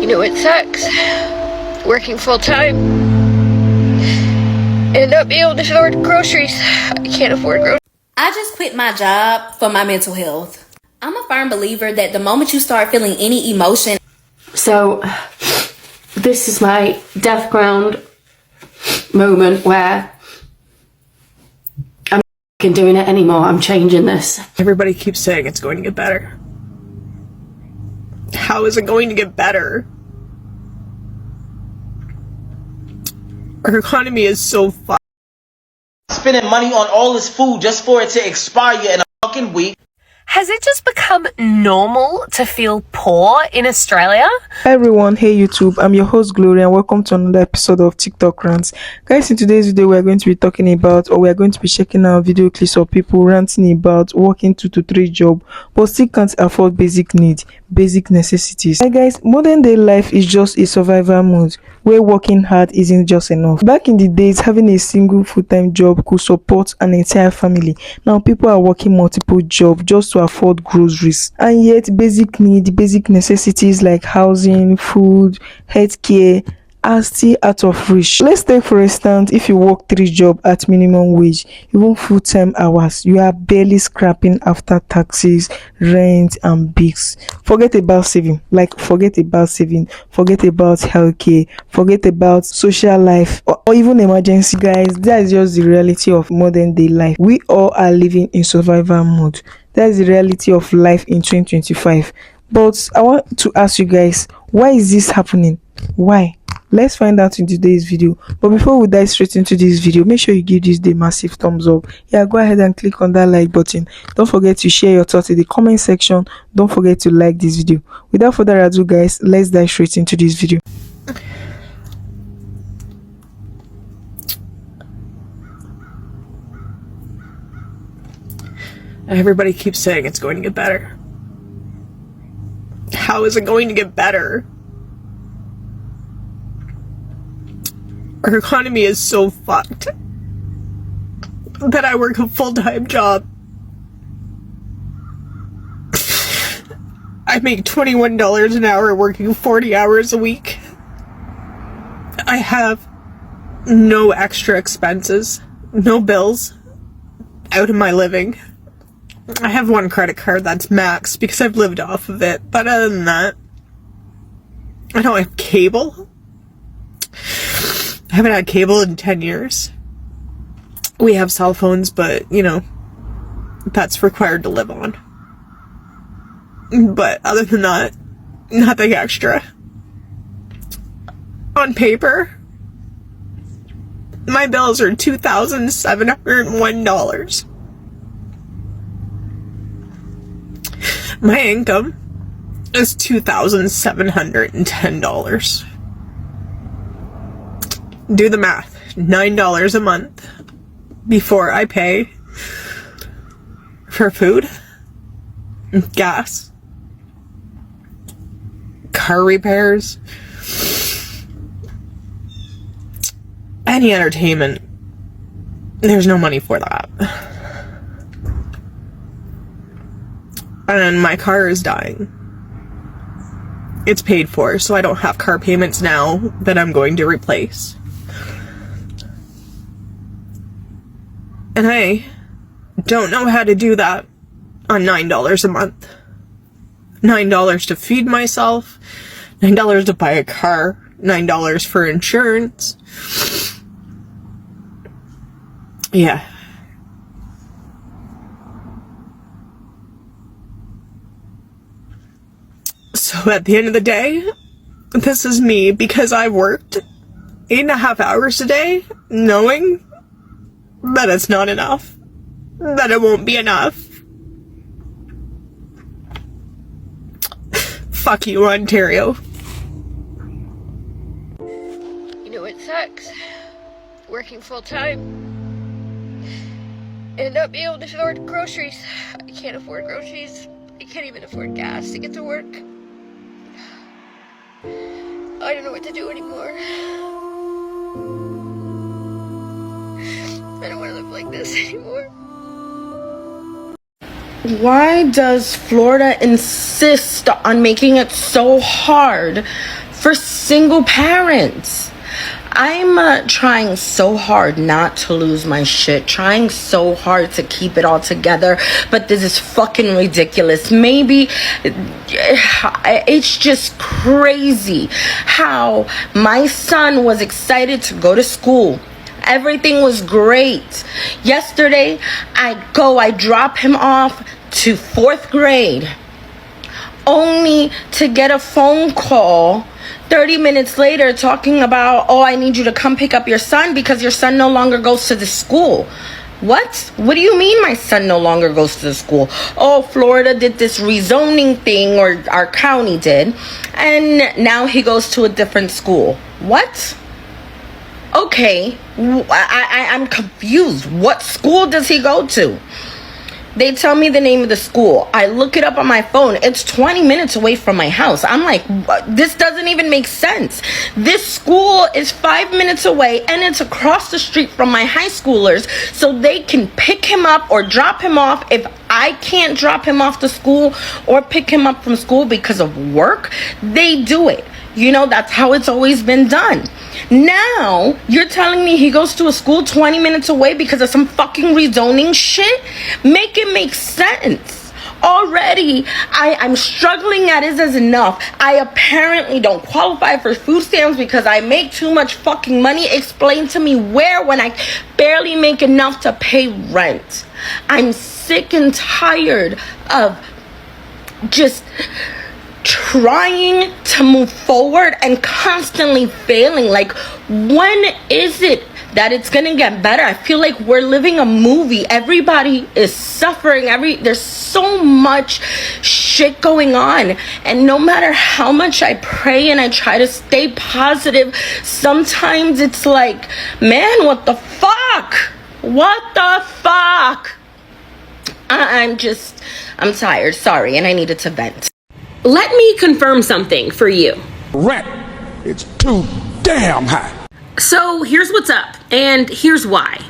You know, it sucks working full time and not being able to afford groceries. I can't afford groceries. I just quit my job for my mental health. I'm a firm believer that the moment you start feeling any emotion. So this is my death ground moment where I'm not doing it anymore. I'm changing this. Everybody keeps saying it's going to get better. How is it going to get better? Our economy is so fucked. Spending money on all this food just for it to expire in a fucking week. Has it just become normal to feel poor in Australia? Hi everyone, hey YouTube, I'm your host GlowRia and welcome to another episode of TikTok Rants. Guys, in today's video we are going to be talking about, or we are going to be checking out video clips of people ranting about working 2 to 3 jobs but still can't afford basic needs, basic necessities. Hi guys, modern day life is just a survival mode where working hard isn't just enough. Back in the days, having a single full-time job could support an entire family. Now people are working multiple jobs just to afford groceries, and yet basic needs, basic necessities like housing, food, healthcare are still out of reach. Let's take for instance, if you work 3 jobs at minimum wage, even full-time hours, you are barely scrapping after taxes, rent and bills. Forget about saving, forget about healthcare, forget about social life or even emergency. Guys, that is just the reality of modern day life. We all are living in survival mode. That is the reality of life in 2025. But I want to ask you guys, why is this happening? Why? Let's find out in today's video. But before we dive straight into this video, make sure you give this the massive thumbs up. Yeah, go ahead and click on that like button. Don't forget to share your thoughts in the comment section. Don't forget to like this video. Without further ado guys, let's dive straight into this video. Everybody keeps saying it's going to get better. How is it going to get better? Our economy is so fucked that I work a full-time job. I make $21 an hour working 40 hours a week. I have no extra expenses, no bills out of my living. I have 1 credit card that's maxed because I've lived off of it, but other than that, I don't have cable. I haven't had cable in 10 years. We have cell phones, but, you know, that's required to live on. But other than that, nothing extra. On paper, my bills are $2,701. My income is $2,710. Do the math. $9 a month before I pay for food, gas, car repairs, any entertainment. There's no money for that. And my car is dying. It's paid for, so I don't have car payments now that I'm going to replace. And I don't know how to do that on $9 a month. $9 to feed myself, $9 to buy a car, $9 for insurance. Yeah. So at the end of the day, this is me because I worked 8.5 hours a day knowing that it's not enough, that it won't be enough. Fuck you, Ontario. You know, it sucks working full time and not being able to afford groceries. I can't afford groceries. I can't even afford gas to get to work. I don't know what to do anymore. I don't want to live like this anymore. Why does Florida insist on making it so hard for single parents. I'm trying so hard not to lose my shit, trying so hard to keep it all together, but this is fucking ridiculous. Maybe it's just crazy how my son was excited to go to school. Everything was great. Yesterday, I drop him off to 4th grade, only to get a phone call 30 minutes later talking about, oh, I need you to come pick up your son because your son no longer goes to the school. What? What do you mean my son no longer goes to the school? Oh, Florida did this rezoning thing, or our county did, and now he goes to a different school. What? Okay, I'm confused. What school does he go to? They tell me the name of the school. I look it up on my phone. It's 20 minutes away from my house. I'm like, this doesn't even make sense. This school is 5 minutes away, and it's across the street from my high schoolers, so they can pick him up or drop him off. If I can't drop him off to school or pick him up from school because of work, they do it. You know, that's how it's always been done. Now, you're telling me he goes to a school 20 minutes away because of some fucking rezoning shit? Make it make sense. Already, I'm struggling at it as enough. I apparently don't qualify for food stamps because I make too much fucking money. Explain to me where when I barely make enough to pay rent. I'm sick and tired of just trying to move forward and constantly failing. Like, when is it that it's gonna get better? I feel like we're living a movie. Everybody is suffering. There's so much shit going on, and no matter how much I pray and I try to stay positive, sometimes it's like, man, what the fuck? I'm tired, sorry, and I needed to vent. Let me confirm something for you. Rent, it's too damn high. So here's what's up, and here's why.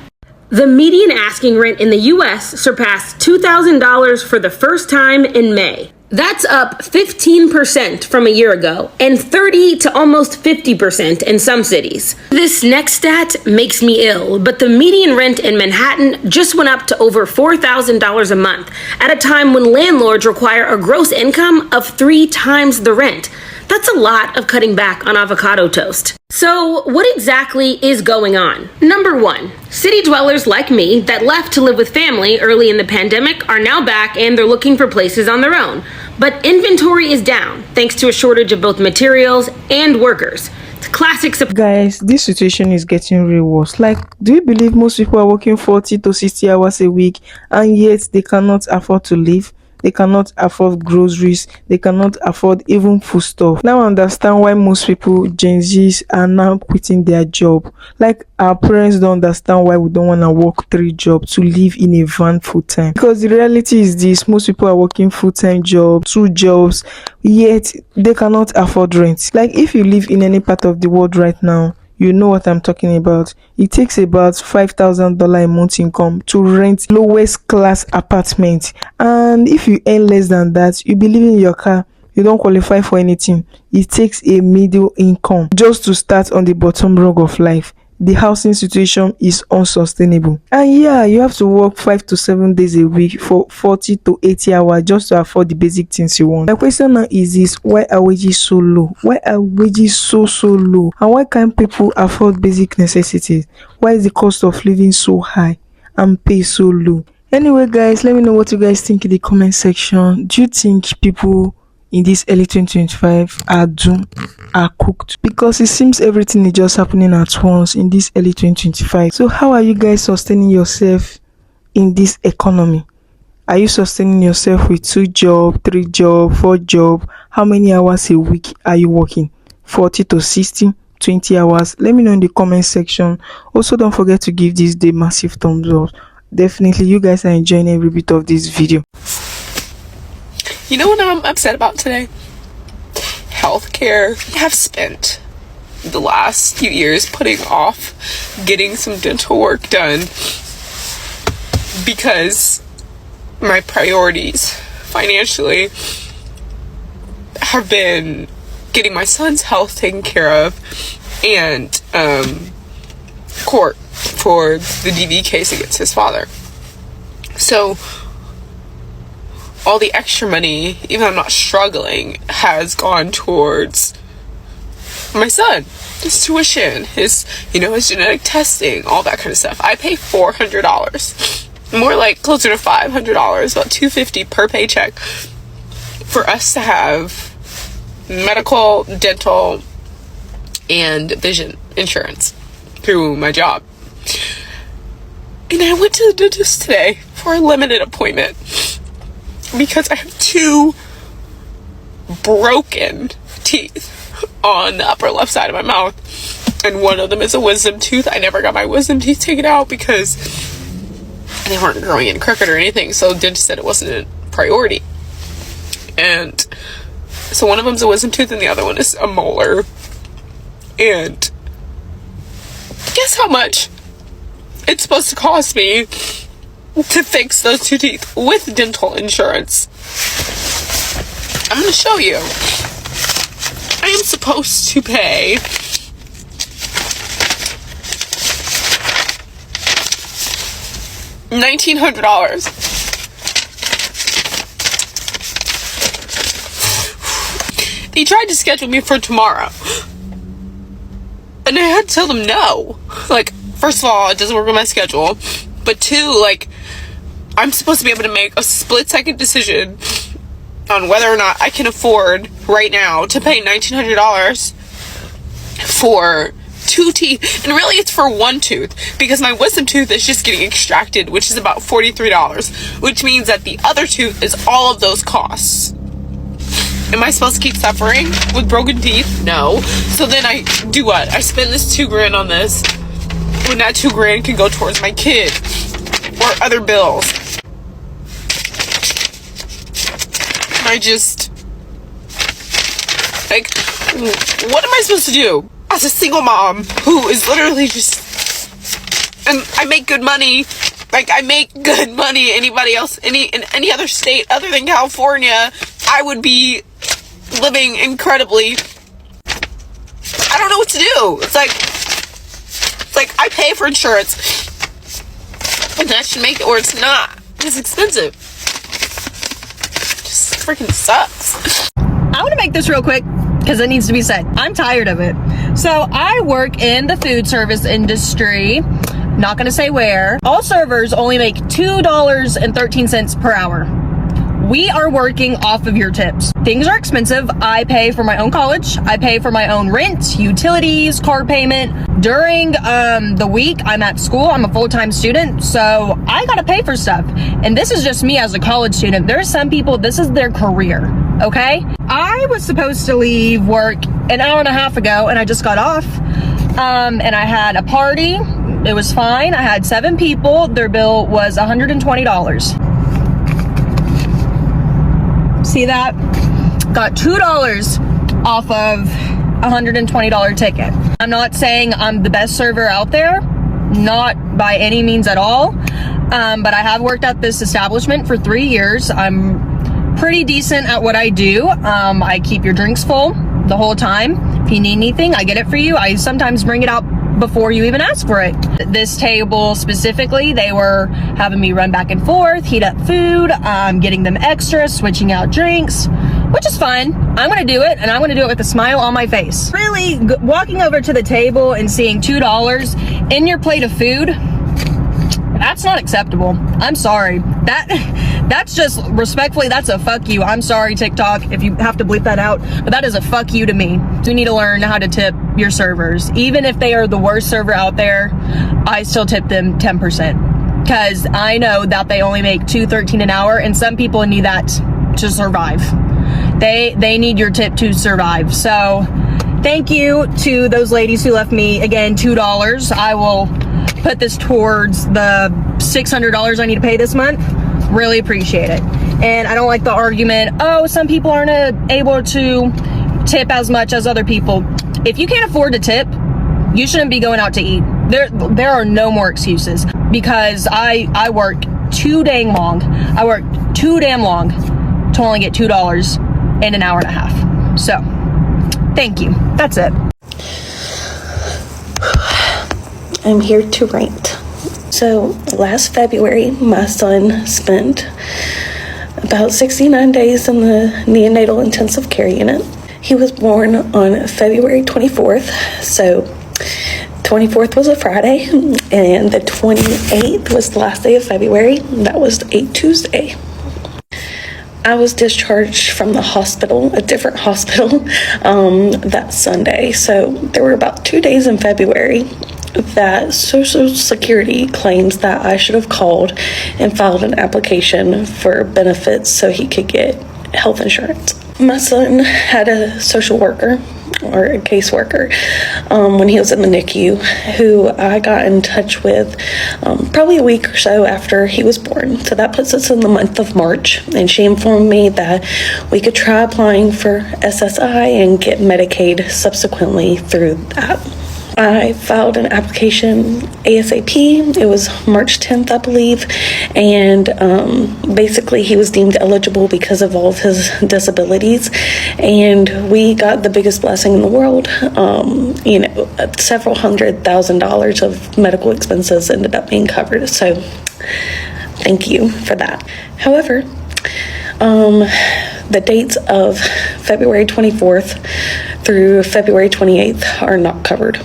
The median asking rent in the US surpassed $2,000 for the first time in May. That's up 15% from a year ago, and 30 to almost 50% in some cities. This next stat makes me ill, but the median rent in Manhattan just went up to over $4,000 a month, at a time when landlords require a gross income of 3 times the rent. That's a lot of cutting back on avocado toast. So what exactly is going on? Number 1, city dwellers like me that left to live with family early in the pandemic are now back, and they're looking for places on their own. But inventory is down thanks to a shortage of both materials and workers. It's classic. Guys, this situation is getting real worse. Like, do you believe most people are working 40 to 60 hours a week, and yet they cannot afford to live? They cannot afford groceries. They cannot afford even food stuff. Now I understand why most people, Gen Zs, are now quitting their job. Like, our parents don't understand why we don't want to work 3 jobs to live in a van full time. Because the reality is this: most people are working full-time jobs, 2 jobs, yet they cannot afford rent. Like, if you live in any part of the world right now, you know what I'm talking about. It takes about $5,000 a month income to rent lowest class apartment, and if you earn less than that, you be living in your car. You don't qualify for anything. It takes a middle income just to start on the bottom rung of life. The housing situation is unsustainable, and yeah, you have to work 5 to 7 days a week for 40 to 80 hours just to afford the basic things you want. My question now is this: why are wages so low? Why are wages so low? And why can't people afford basic necessities? Why is the cost of living so high and pay so low? Anyway, guys, let me know what you guys think in the comment section. Do you think people in this early 2025 are doomed, are cooked? Because it seems everything is just happening at once in this early 2025. So how are you guys sustaining yourself in this economy? Are you sustaining yourself with 2 jobs, 3 jobs, 4 jobs? How many hours a week are you working? 40 to 60, 20 hours? Let me know in the comment section. Also, don't forget to give this the massive thumbs up. Definitely you guys are enjoying every bit of this video. You know what I'm upset about today? Healthcare. I have spent the last few years putting off getting some dental work done because my priorities financially have been getting my son's health taken care of, and court for the DV case against his father. So all the extra money, even though I'm not struggling, has gone towards my son, his tuition, his genetic testing, all that kind of stuff. I pay $400, more like closer to $500, about $250 per paycheck, for us to have medical, dental, and vision insurance through my job. And I went to the dentist today for a limited appointment because I have 2 broken teeth on the upper left side of my mouth, and one of them is a wisdom tooth. I never got my wisdom teeth taken out because they weren't growing in crooked or anything, so the dentist said it wasn't a priority. And so one of them's a wisdom tooth and the other one is a molar. And guess how much it's supposed to cost me to fix those 2 teeth with dental insurance? I'm going to show you. I am supposed to pay $1,900. They tried to schedule me for tomorrow, and I had to tell them no. Like, first of all, it doesn't work with my schedule, but 2, like, I'm supposed to be able to make a split-second decision on whether or not I can afford right now to pay $1,900 for 2 teeth. And really it's for 1 tooth, because my wisdom tooth is just getting extracted, which is about $43, which means that the other tooth is all of those costs. Am I supposed to keep suffering with broken teeth? No. So then I do what? I spend this $2,000 on this, when that $2,000 can go towards my kid or other bills. I just, like, what am I supposed to do as a single mom who is literally just, and I make good money, like, I make good money. Anybody else, in any other state other than California, I would be living incredibly, I don't know what to do. It's like I pay for insurance, and that should make it where it's not as expensive. Just freaking sucks. I want to make this real quick because it needs to be said. I'm tired of it. So I work in the food service industry. Not going to say where. All servers only make $2.13 per hour. We are working off of your tips. Things are expensive. I pay for my own college. I pay for my own rent, utilities, car payment. During the week, I'm at school. I'm a full-time student, so I gotta pay for stuff. And this is just me as a college student. There's some people, this is their career, okay? I was supposed to leave work an hour and a half ago, and I just got off. And I had a party. It was fine. I had 7 people. Their bill was $120. See that? Got $2 off of a $120 ticket. I'm not saying I'm the best server out there, not by any means at all, but I have worked at this establishment for 3 years. I'm pretty decent at what I do. I keep your drinks full the whole time. If you need anything, I get it for you. I sometimes bring it out before you even ask for it. This table specifically, they were having me run back and forth, heat up food, getting them extras, switching out drinks, which is fine. I'm gonna do it, and I'm gonna do it with a smile on my face. Really, walking over to the table and seeing $2 in your plate of food, that's not acceptable. I'm sorry. That's just, respectfully, that's a fuck you. I'm sorry, TikTok, if you have to bleep that out, but that is a fuck you to me. So you need to learn how to tip your servers. Even if they are the worst server out there, I still tip them 10%. Because I know that they only make $2.13 an hour, and some people need that to survive. They need your tip to survive. So thank you to those ladies who left me, again, $2. I will put this towards the $600 I need to pay this month. Really appreciate it. And I don't like the argument, oh, some people aren't able to tip as much as other people. If you can't afford to tip, you shouldn't be going out to eat. There are no more excuses, because I work too dang long. I work too damn long to only get $2 in an hour and a half. So Thank you. That's it. I'm here to rant. So last February, my son spent about 69 days in the neonatal intensive care unit. He was born on February 24th, so 24th was a Friday, and the 28th was the last day of February. That was a Tuesday. I was discharged from the hospital, a different hospital, that Sunday. So there were about 2 days in February that Social Security claims that I should have called and filed an application for benefits so he could get health insurance. My son had a social worker or a caseworker when he was in the NICU who I got in touch with probably a week or so after he was born. So that puts us in the month of March, and she informed me that we could try applying for SSI and get Medicaid subsequently through that. I filed an application ASAP. It was March 10th, I believe, and basically he was deemed eligible because of all of his disabilities, and we got the biggest blessing in the world. Several $100,000 of medical expenses ended up being covered, so thank you for that. However, the dates of February 24th through February 28th are not covered.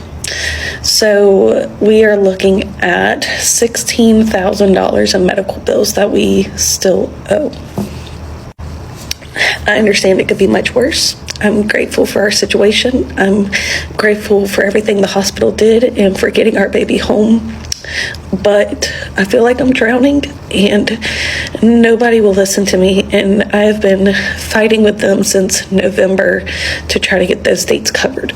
So we are looking at $16,000 in medical bills that we still owe. I understand it could be much worse. I'm grateful for our situation. I'm grateful for everything the hospital did and for getting our baby home. But I feel like I'm drowning and nobody will listen to me. And I have been fighting with them since November to try to get those dates covered.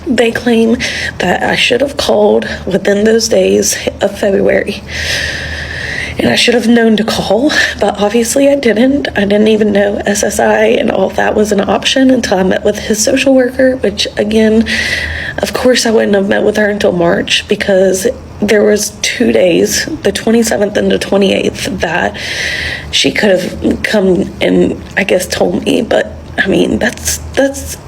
They claim that I should have called within those days of February. And I should have known to call, but obviously I didn't. I didn't even know SSI and all that was an option until I met with his social worker, which again, of course I wouldn't have met with her until March because there was 2 days, the 27th and the 28th, that she could have come and I guess told me, but I mean, that's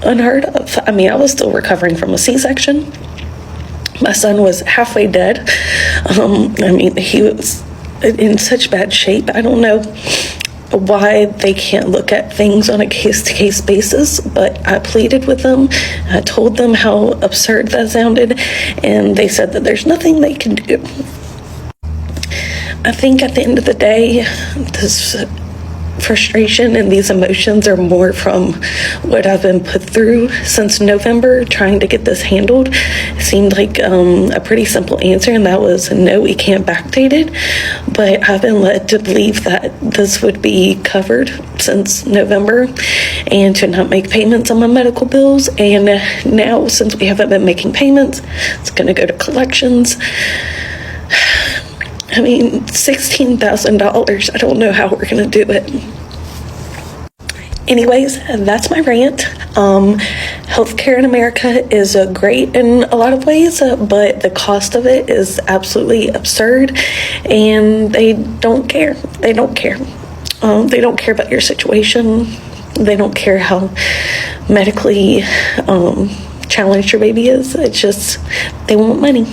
unheard of. I mean, I was still recovering from a C-section. My son was halfway dead. He was in such bad shape. I don't know why they can't look at things on a case-to-case basis, but I pleaded with them. I told them how absurd that sounded, and they said that there's nothing they can do. I think at the end of the day, this frustration and these emotions are more from what I've been put through since November trying to get this handled. It seemed like a pretty simple answer, and that was no, we can't backdate it, but I've been led to believe that this would be covered since November and to not make payments on my medical bills, and now since we haven't been making payments, it's going to go to collections. I mean, $16,000. I don't know how we're going to do it. Anyways, that's my rant. Healthcare in America is great in a lot of ways, but the cost of it is absolutely absurd, and they don't care. They don't care. They don't care about your situation. They don't care how medically challenged your baby is. It's just, they want money.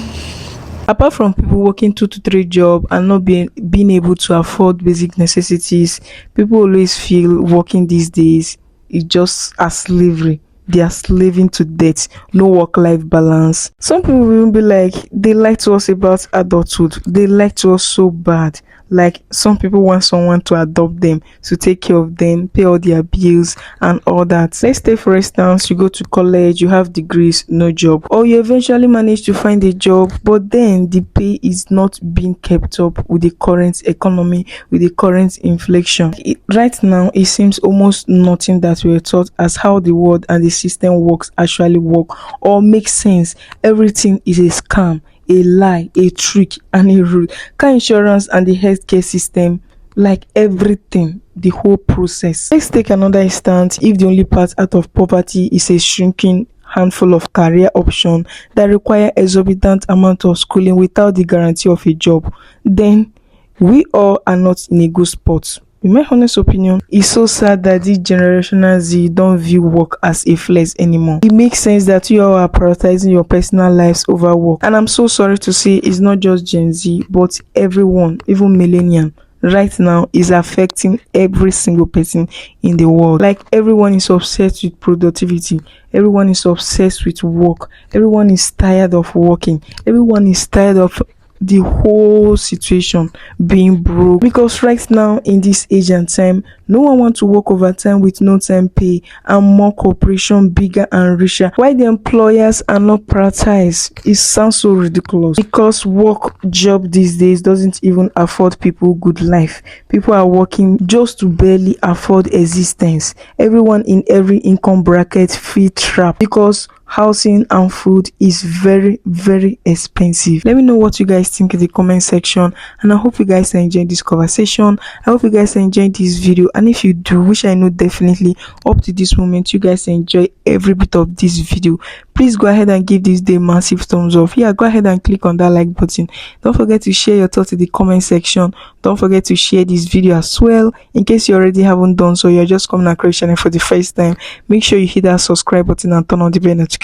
Apart from people working 2 to 3 jobs and not being able to afford basic necessities, people always feel working these days is just a slavery. They are slaving to death. No work-life balance. Some people will be like, they lie to us about adulthood. They lie to us so bad. Like, some people want someone to adopt them, to take care of them, pay all their bills and all that. Let's say, for instance, you go to college, you have degrees, no job, or you eventually manage to find a job, but then the pay is not being kept up with the current economy, with the current inflation. Right now, it seems almost nothing that we're taught as how the world and the system works actually work or makes sense. Everything is a scam, a lie, a trick, and a rule. Car insurance and the healthcare system, like everything, the whole process. Let's take another instance. If the only path out of poverty is a shrinking handful of career options that require exorbitant amount of schooling without the guarantee of a job, then we all are not in a good spot. In my honest opinion, it's so sad that this generational Z don't view work as a flex anymore. It makes sense that you all are prioritizing your personal lives over work. And I'm so sorry to say it's not just Gen Z, but everyone, even millennial, right now is affecting every single person in the world. Like, everyone is obsessed with productivity, everyone is obsessed with work, everyone is tired of working, everyone is tired of the whole situation being broke, because right now in this age and time, no one wants to work overtime with no time pay and more corporation bigger and richer. Why the employers are not prioritized? It sounds so ridiculous, because work job these days doesn't even afford people good life. People are working just to barely afford existence. Everyone in every income bracket feel trapped because housing and food is very, very expensive. Let me know what you guys think in the comment section, and I hope you guys are enjoying this conversation. I hope you guys are enjoying this video, and if you do, which I know definitely up to this moment you guys enjoy every bit of this video, please go ahead and give this day massive thumbs up. Yeah, go ahead and click on that like button. Don't forget to share your thoughts in the comment section. Don't forget to share this video as well. In case you already haven't done so, you're just coming across channel for the first time, make sure you hit that subscribe button and turn on the bell notification.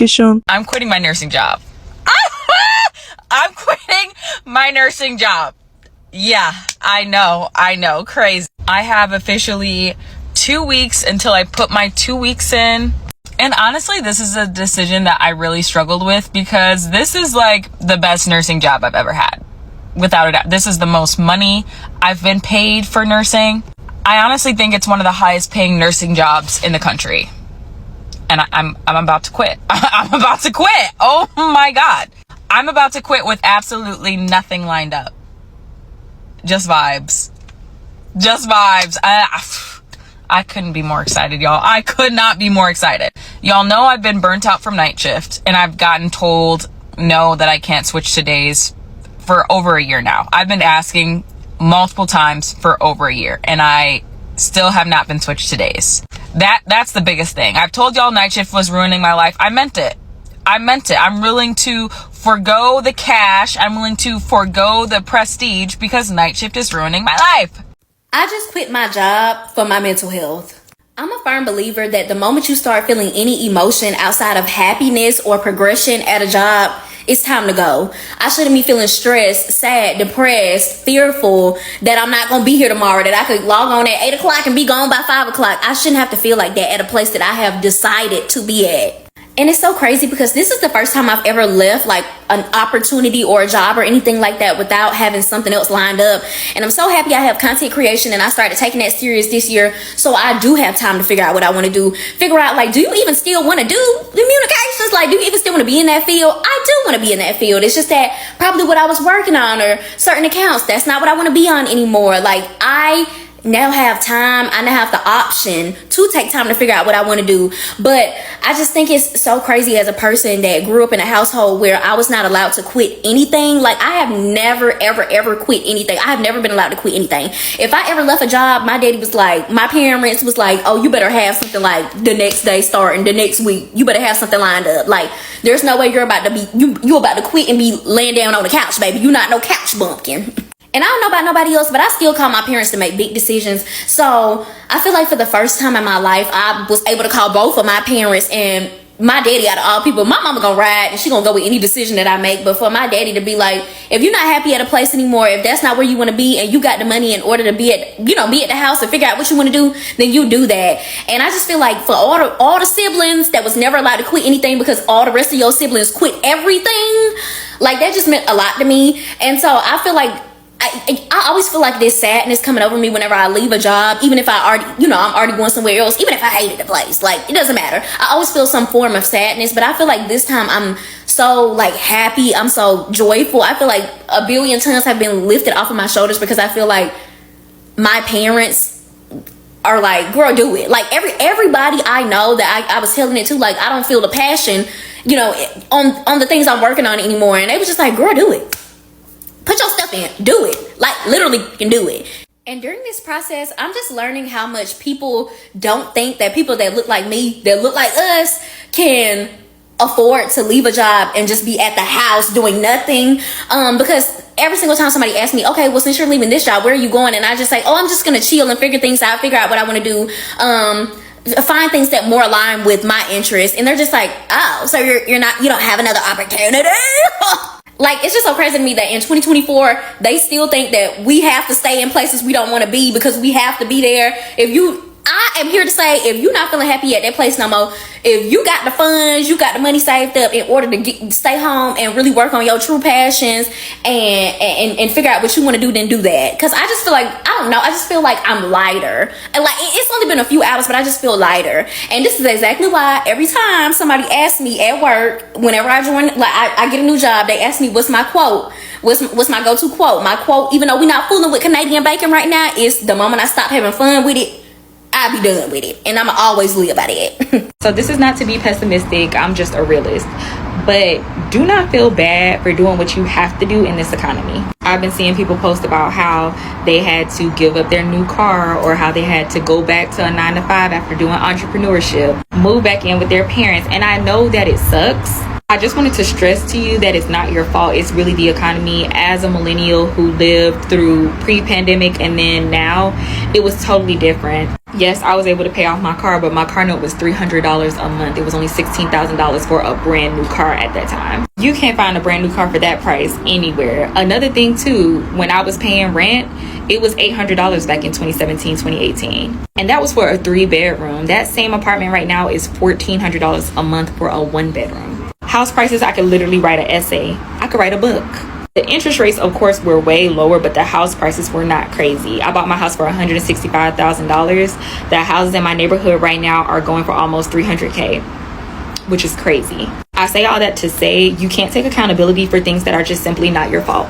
I'm quitting my nursing job. I'm quitting my nursing job. Yeah, I know, crazy. I have officially 2 weeks until I put my 2 weeks in. And honestly, this is a decision that I really struggled with, because this is like the best nursing job I've ever had. Without a doubt. This is the most money I've been paid for nursing. I honestly think it's one of the highest paying nursing jobs in the country. And I'm about to quit. I'm about to quit. Oh my God. I'm about to quit with absolutely nothing lined up. Just vibes. Just vibes. I couldn't be more excited, y'all. I could not be more excited. Y'all know I've been burnt out from night shift, and I've gotten told no, that I can't switch to days for over a year now. I've been asking multiple times for over a year, and I still have not been switched to days. That's the biggest thing. I've told y'all night shift was ruining my life. I meant it. I'm willing to forgo the cash. I'm willing to forgo the prestige because night shift is ruining my life. I just quit my job for my mental health. I'm a firm believer that the moment you start feeling any emotion outside of happiness or progression at a job, it's time to go. I shouldn't be feeling stressed, sad, depressed, fearful that I'm not going to be here tomorrow, that I could log on at 8 o'clock and be gone by 5 o'clock. I shouldn't have to feel like that at a place that I have decided to be at. And it's so crazy because this is the first time I've ever left like an opportunity or a job or anything like that without having something else lined up. And I'm so happy I have content creation, and I started taking that serious this year. So I do have time to figure out what I want to do. Figure out, like, do you even still want to do communications? Like, do you even still want to be in that field? I do want to be in that field. It's just that probably what I was working on or certain accounts, that's not what I want to be on anymore. Like, I now have time. I now have the option to take time to figure out what I want to do. But I just think it's so crazy as a person that grew up in a household where I was not allowed to quit anything. Like, I have never, ever quit anything. I have never been allowed to quit anything. If I ever left a job, my daddy was like, my parents was like, oh, you better have something like the next day starting, the next week. You better have something lined up. Like, there's no way you're about to be, you about to quit and be laying down on the couch, baby. You're not no couch bumpkin. And I don't know about nobody else, but I still call my parents to make big decisions. So I feel like for the first time in my life, I was able to call both of my parents, and my daddy, out of all people, my mama gonna ride and she gonna go with any decision that I make. But for my daddy to be like, if you're not happy at a place anymore, if that's not where you want to be, and you got the money in order to be at, be at the house and figure out what you want to do, then you do that. And I just feel like for all the siblings that was never allowed to quit anything because all the rest of your siblings quit everything, like, that just meant a lot to me. And so I feel like I always feel like this sadness coming over me whenever I leave a job, even if I already, I'm already going somewhere else, even if I hated the place, like, it doesn't matter. I always feel some form of sadness, but I feel like this time I'm so, like, happy. I'm so joyful. I feel like a billion tons have been lifted off of my shoulders because I feel like my parents are like, girl, do it. Like, everybody I know that I was telling it to, like, I don't feel the passion, on the things I'm working on anymore. And they was just like, girl, do it. Put your stuff in, do it. Like, literally, you can do it. And during this process, I'm just learning how much people don't think that people that look like me, that look like us, can afford to leave a job and just be at the house doing nothing. Because every single time somebody asks me, okay, well, since you're leaving this job, where are you going? And I just say, oh, I'm just going to chill and figure things out, figure out what I want to do. Find things that more align with my interests. And they're just like, oh, so you don't have another opportunity? Like, it's just so crazy to me that in 2024, they still think that we have to stay in places we don't want to be because we have to be there. I am here to say, if you're not feeling happy at that place no more, if you got the funds, you got the money saved up in order to stay home and really work on your true passions and figure out what you want to do, then do that. Because I just feel like, I don't know, I just feel like I'm lighter. And like, it's only been a few hours, but I just feel lighter. And this is exactly why every time somebody asks me at work, whenever I join, like I get a new job, they ask me, what's my quote? What's my go-to quote? My quote, even though we're not fooling with Canadian bacon right now, is the moment I stop having fun with it, I'll be done with it, and I'ma always live by that. So this is not to be pessimistic, I'm just a realist, but do not feel bad for doing what you have to do in this economy. I've been seeing people post about how they had to give up their new car, or how they had to go back to a 9-to-5 after doing entrepreneurship, move back in with their parents, and I know that it sucks. I just wanted to stress to you that it's not your fault. It's really the economy. As a millennial who lived through pre-pandemic and then now, it was totally different. Yes, I was able to pay off my car, but my car note was $300 a month. It was only $16,000 for a brand new car at that time. You can't find a brand new car for that price anywhere. Another thing too, when I was paying rent, it was $800 back in 2017, 2018. And that was for a 3-bedroom. That same apartment right now is $1,400 a month for a 1-bedroom. House prices, I could literally write an essay. I could write a book. The interest rates, of course, were way lower, but the house prices were not crazy. I bought my house for $165,000. The houses in my neighborhood right now are going for almost $300K, which is crazy. I say all that to say you can't take accountability for things that are just simply not your fault.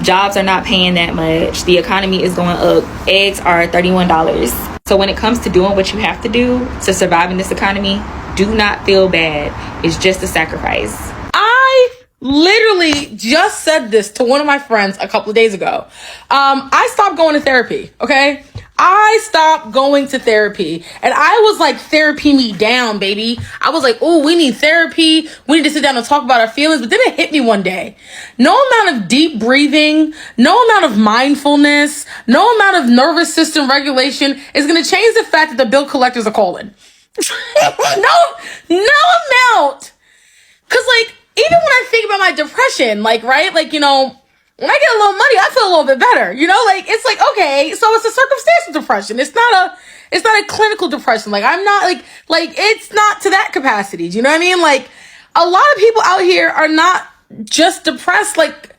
Jobs are not paying that much. The economy is going up. Eggs are $31. So when it comes to doing what you have to do to survive in this economy, do not feel bad. It's just a sacrifice. I literally just said this to one of my friends a couple of days ago. I stopped going to therapy, okay? I stopped going to therapy, and I was like, therapy me down, baby. I was like, oh, we need therapy. We need to sit down and talk about our feelings. But then it hit me one day. No amount of deep breathing, no amount of mindfulness, no amount of nervous system regulation is going to change the fact that the bill collectors are calling. no amount. Cause like, even when I think about my depression, like, right? Like, you know, when I get a little money, I feel a little bit better, you know, like, it's like, okay, so it's a circumstantial depression. It's not a clinical depression. Like, I'm not like, it's not to that capacity. Do you know what I mean? Like, a lot of people out here are not just depressed. Like,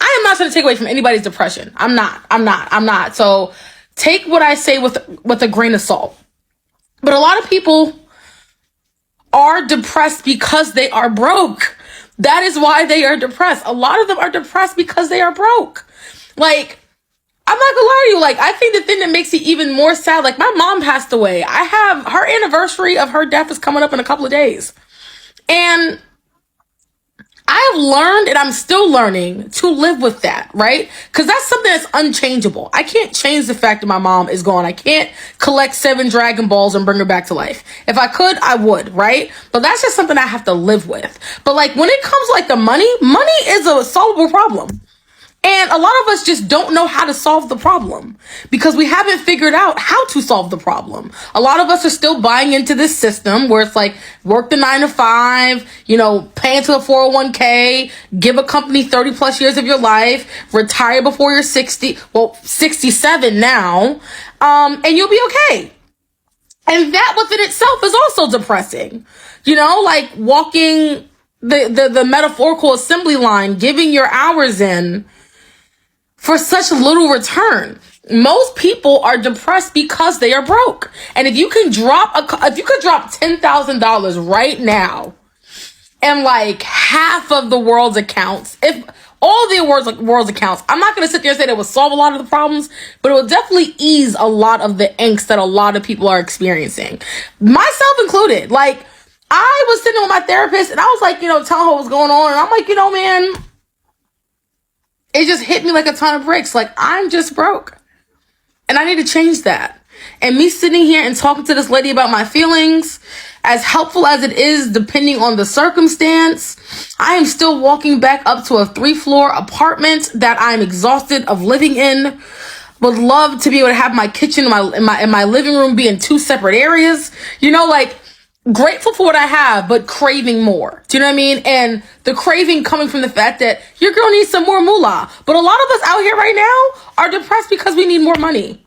I am not trying to take away from anybody's depression. I'm not. So take what I say with a grain of salt. But a lot of people are depressed because they are broke. That is why they are depressed. A lot of them are depressed because they are broke. Like, I'm not gonna lie to you. Like, I think the thing that makes it even more sad, like, my mom passed away. I have her anniversary of her death is coming up in a couple of days. And I have learned, and I'm still learning, to live with that, right? Because that's something that's unchangeable. I can't change the fact that my mom is gone. I can't collect 7 Dragon Balls and bring her back to life. If I could, I would, right? But that's just something I have to live with. But like, when it comes like the money is a solvable problem. And a lot of us just don't know how to solve the problem because we haven't figured out how to solve the problem. A lot of us are still buying into this system where it's like, work the 9-to-5, you know, pay into the 401k, give a company 30 plus years of your life, retire before you're 67 now, and you'll be okay. And that within itself is also depressing. You know, like walking the metaphorical assembly line, giving your hours in for such little return. Most people are depressed because they are broke. And if you could drop $10,000 right now and like half of the world's accounts, if all the world's accounts, I'm not going to sit there and say that it would solve a lot of the problems, but it will definitely ease a lot of the angst that a lot of people are experiencing, myself included. Like, I was sitting with my therapist and I was like, you know, telling her what was going on. And I'm like, you know, man, it just hit me like a ton of bricks. Like, I'm just broke and I need to change that. And me sitting here and talking to this lady about my feelings as helpful as it is, depending on the circumstance, I am still walking back up to a 3-floor apartment that I'm exhausted of living in. Would love to be able to have my kitchen and my living room be in 2 separate areas. You know, like, grateful for what I have, but craving more. Do you know what I mean? And the craving coming from the fact that your girl needs some more moolah. But a lot of us out here right now are depressed because we need more money.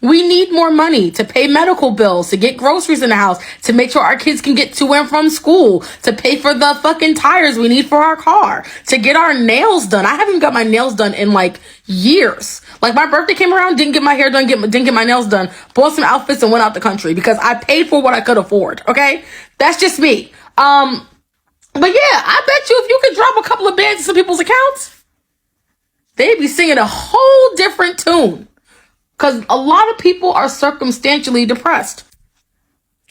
We need more money to pay medical bills, to get groceries in the house, to make sure our kids can get to and from school, to pay for the fucking tires we need for our car, to get our nails done. I haven't got my nails done in like years. Like, my birthday came around, didn't get my hair done, didn't get my nails done, bought some outfits and went out the country because I paid for what I could afford. Okay, that's just me. But yeah, I bet you if you could drop a couple of bands in some people's accounts, they'd be singing a whole different tune. Because a lot of people are circumstantially depressed.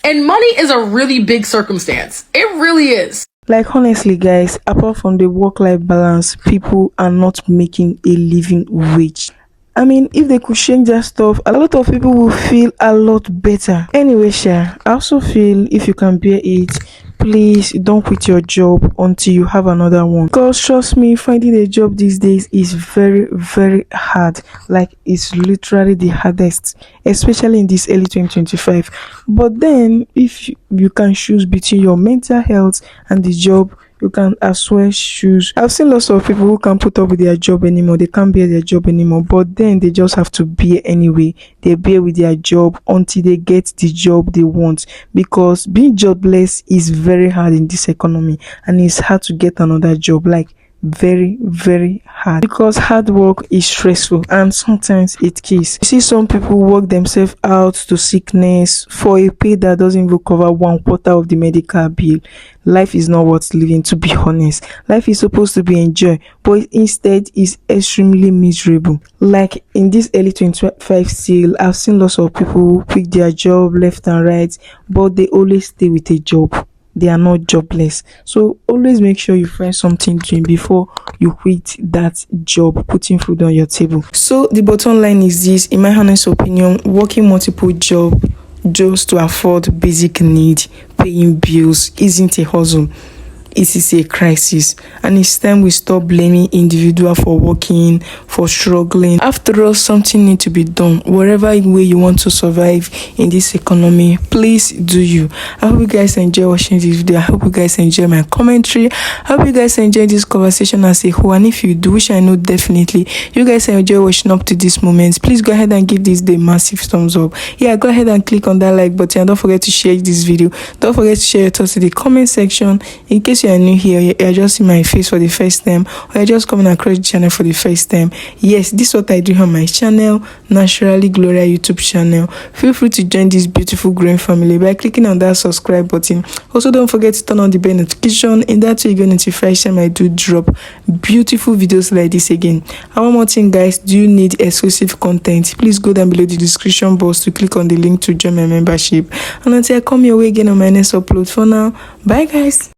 And money is a really big circumstance. It really is. Like, honestly, guys, apart from the work-life balance, people are not making a living wage. I mean, if they could change that stuff, a lot of people will feel a lot better. Anyway, I also feel if you can bear it, please don't quit your job until you have another one, because trust me, finding a job these days is very, very hard. Like, it's literally the hardest, especially in this early 2025. But then if you can choose between your mental health and the job, you can as well choose. I've seen lots of people who can't put up with their job anymore. They can't bear their job anymore, but then they just have to bear anyway. They bear with their job until they get the job they want, because being jobless is very hard in this economy, and it's hard to get another job. Like, very, very hard, because hard work is stressful and sometimes it kills. You see some people work themselves out to sickness for a pay that doesn't even cover 1/4 of the medical bill. Life is not worth living, to be honest. Life is supposed to be enjoyed, but instead is extremely miserable. Like, in this early 2025 still, I've seen lots of people quit their job left and right, but they always stay with a job. They are not jobless. So always make sure you find something doing before you quit that job, putting food on your table. So the bottom line is this: in my honest opinion, working multiple jobs just to afford basic needs, paying bills, isn't a hustle. It is a crisis, and it's time we stop blaming individuals for working, for struggling. After all, something needs to be done. Whatever way you want to survive in this economy, please do you. I hope you guys enjoy watching this video. I hope you guys enjoy my commentary. I hope you guys enjoy this conversation as a whole, and if you do, which I know definitely you guys enjoy watching up to this moment, please go ahead and give this the massive thumbs up. Yeah, go ahead and click on that like button, and don't forget to share this video. Don't forget to share your thoughts in the comment section. In case you are new here, you're just seeing my face for the first time, or you're just coming across the channel for the first time, yes, this is what I do on my channel, Naturally GlowRia YouTube Channel. Feel free to join this beautiful growing family by clicking on that subscribe button. Also, don't forget to turn on the bell notification. In that way, you get notified time I do drop beautiful videos like this again. And one more thing, guys, do you need exclusive content? Please go down below the description box to click on the link to join my membership. And until I come your way again on my next upload, for now, bye guys.